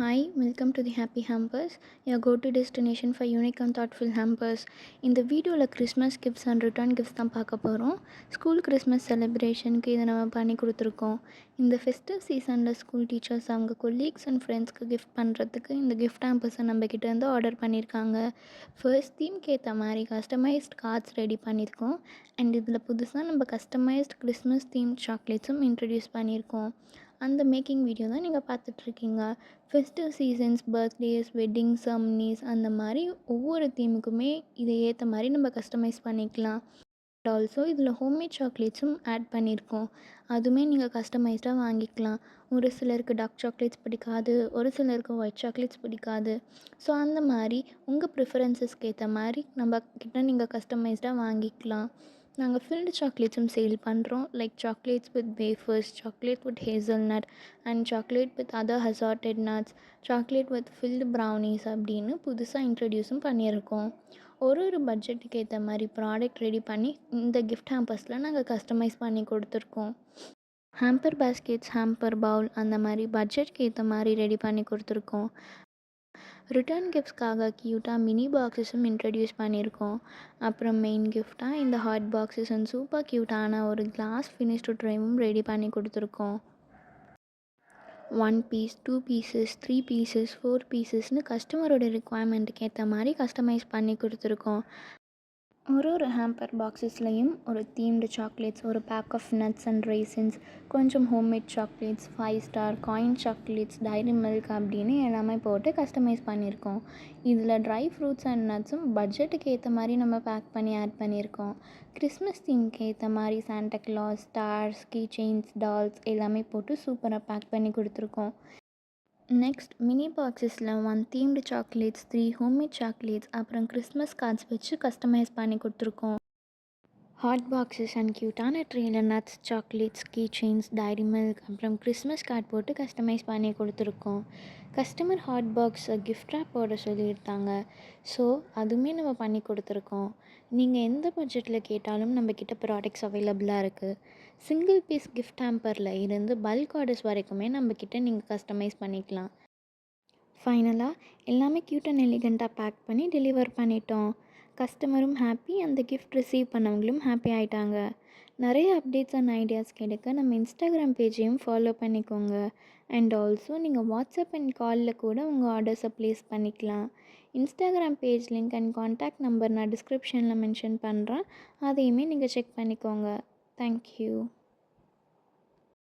Hi, welcome to the Happy Hampers, your go-to destination for unique and thoughtful hampers. இந்த வீடியோவில் Christmas gifts and return gifts தான் பார்க்க போகிறோம். School Christmas செலிப்ரேஷனுக்கு இதை நம்ம பண்ணி கொடுத்துருக்கோம். இந்த ஃபெஸ்டிவ் சீசனில் ஸ்கூல் டீச்சர்ஸ் அவங்க கொலீக்ஸ் அண்ட் ஃப்ரெண்ட்ஸ்க்கு கிஃப்ட் பண்ணுறதுக்கு இந்த கிஃப்ட் ஹேம்பர்ஸை நம்மக்கிட்ட இருந்து ஆர்டர் பண்ணியிருக்காங்க. ஃபர்ஸ்ட் தீம்க்கு ஏற்ற மாதிரி கஸ்டமைஸ்ட் கார்ட்ஸ் ரெடி பண்ணியிருக்கோம். அண்ட் இதில் புதுசாக நம்ம கஸ்டமைஸ்ட் கிறிஸ்மஸ் தீம் சாக்லேட்ஸும் இன்ட்ரடியூஸ் பண்ணியிருக்கோம். அந்த மேக்கிங் வீடியோ தான் நீங்கள் பார்த்துட்ருக்கீங்க. Festive seasons, birthdays, wedding ceremonies அந்த மாதிரி ஒவ்வொரு தீமுக்குமே இதை ஏற்ற மாதிரி நம்ம கஸ்டமைஸ் பண்ணிக்கலாம். அண்ட் ஆல்சோ இதில் ஹோம்மேட் சாக்லேட்ஸும் ஆட் பண்ணியிருக்கோம். அதுவுமே நீங்கள் கஸ்டமைஸ்டாக வாங்கிக்கலாம். ஒரு சிலருக்கு டார்க் சாக்லேட்ஸ் பிடிக்காது, ஒரு சிலருக்கு ஒயிட் சாக்லேட்ஸ் பிடிக்காது. ஸோ அந்த மாதிரி உங்கள் ப்ரிஃபரன்சஸ்க்கு ஏற்ற மாதிரி நம்ம கிட்ட நீங்கள் கஸ்டமைஸ்டாக வாங்கிக்கலாம். நாங்கள் ஃபில்டு சாக்லேட்ஸும் சேல் பண்ணுறோம். Like chocolates with wafers, chocolate with hazelnut and chocolate with other assorted nuts, chocolate with filled brownies அப்படின்னு புதுசாக இன்ட்ரடியூஸும் பண்ணியிருக்கோம். ஒரு பட்ஜெட்டுக்கு ஏற்ற மாதிரி ப்ராடக்ட் ரெடி பண்ணி இந்த கிஃப்ட் ஹேம்பர்ஸில் நாங்கள் கஸ்டமைஸ் பண்ணி கொடுத்துருக்கோம். ஹேம்பர் பேஸ்கெட்ஸ், ஹேம்பர் பவுல் அந்த மாதிரி பட்ஜெட்க்கு ஏற்ற மாதிரி ரெடி பண்ணி கொடுத்துருக்கோம். ரிட்டர்ன் கிஃப்ட்ஸ்க்காக க்யூட்டாக மினி பாக்ஸஸும் இன்ட்ரடியூஸ் பண்ணியிருக்கோம். அப்புறம் மெயின் கிஃப்டாக இந்த ஹாட் பாக்ஸஸ் அண்ட் சூப்பர் க்யூட்டான ஒரு கிளாஸ் ஃபினிஷ்டு ட்ரேவும் ரெடி பண்ணி கொடுத்துருக்கோம். 1 பீஸ், 2 பீசஸ், 3 பீசஸ், 4 பீசஸ்னு கஸ்டமரோட ரிக்குவயர்மெண்ட்டுக்கு ஏற்ற மாதிரி கஸ்டமைஸ் பண்ணி கொடுத்துருக்கோம். ஒரு ஹேம்பர் பாக்ஸஸ்லையும் ஒரு தீம்டு சாக்லேட்ஸ், ஒரு pack of nuts and raisins, கொஞ்சம் homemade chocolates, 5 star coin chocolates, Dairy Milk அப்படின்னு எல்லாமே போட்டு கஸ்டமைஸ் பண்ணியிருக்கோம். இதில் ட்ரை ஃப்ரூட்ஸ் அண்ட் நட்ஸும் பட்ஜெட்டுக்கு ஏற்ற மாதிரி நம்ம பேக் பண்ணி ஆட் பண்ணியிருக்கோம். கிறிஸ்மஸ் தீம்க்கு ஏற்ற மாதிரி Santa Claus, stars, key chains, dolls எல்லாமே போட்டு சூப்பராக பேக் பண்ணி கொடுத்துருக்கோம். நெக்ஸ்ட் மினி பாக்ஸஸில் 1 தீம்டு சாக்லேட்ஸ், 3 ஹோம்மேட் சாக்லேட்ஸ், அப்புறம் கிறிஸ்மஸ் கார்ட்ஸ் வச்சு கஸ்டமைஸ் பண்ணி கொடுத்துருக்கோம். ஹாட் பாக்ஸஸ் அண்ட் க்யூட்டான ட்ரேயில் nuts, chocolates, key chains, Dairy Milk அப்புறம் கிறிஸ்மஸ் கார்ட் போட்டு கஸ்டமைஸ் பண்ணி கொடுத்துருக்கோம். கஸ்டமர் ஹாட் பாக்ஸை கிஃப்ட் ரேப் போட சொல்லியிருந்தாங்க. ஸோ அதுவுமே நம்ம பண்ணி கொடுத்துருக்கோம். நீங்கள் எந்த பட்ஜெட்டில் கேட்டாலும் நம்மக்கிட்ட ப்ராடக்ட்ஸ் அவைலபிளாக இருக்குது. சிங்கிள் பீஸ் கிஃப்ட் ஹேம்பரில் இருந்து பல்க் ஆர்டர்ஸ் வரைக்குமே நம்மக்கிட்ட நீங்கள் கஸ்டமைஸ் பண்ணிக்கலாம். ஃபைனலாக எல்லாமே க்யூட் அண்ட் எலிகண்ட்டாக பேக் பண்ணி டெலிவர் பண்ணிட்டோம். கஸ்டமரும் ஹாப்பி, அந்த கிஃப்ட் ரிசீவ் பண்ணவங்களும் ஹாப்பி ஆகிட்டாங்க. நிறைய அப்டேட்ஸ் அண்ட் ஐடியாஸ் கிடைக்க நம்ம இன்ஸ்டாகிராம் பேஜையும் ஃபாலோ பண்ணிக்கோங்க. அண்ட் ஆல்சோ நீங்கள் வாட்ஸ்அப் அண்ட் காலில் கூட உங்கள் ஆர்டர்ஸை ப்ளேஸ் பண்ணிக்கலாம். Instagram page link and contact number நான் டிஸ்கிரிப்ஷனில் மென்ஷன் பண்ணுறேன். அதையுமே நீங்கள் செக் பண்ணிக்கோங்க. தேங்க்யூ.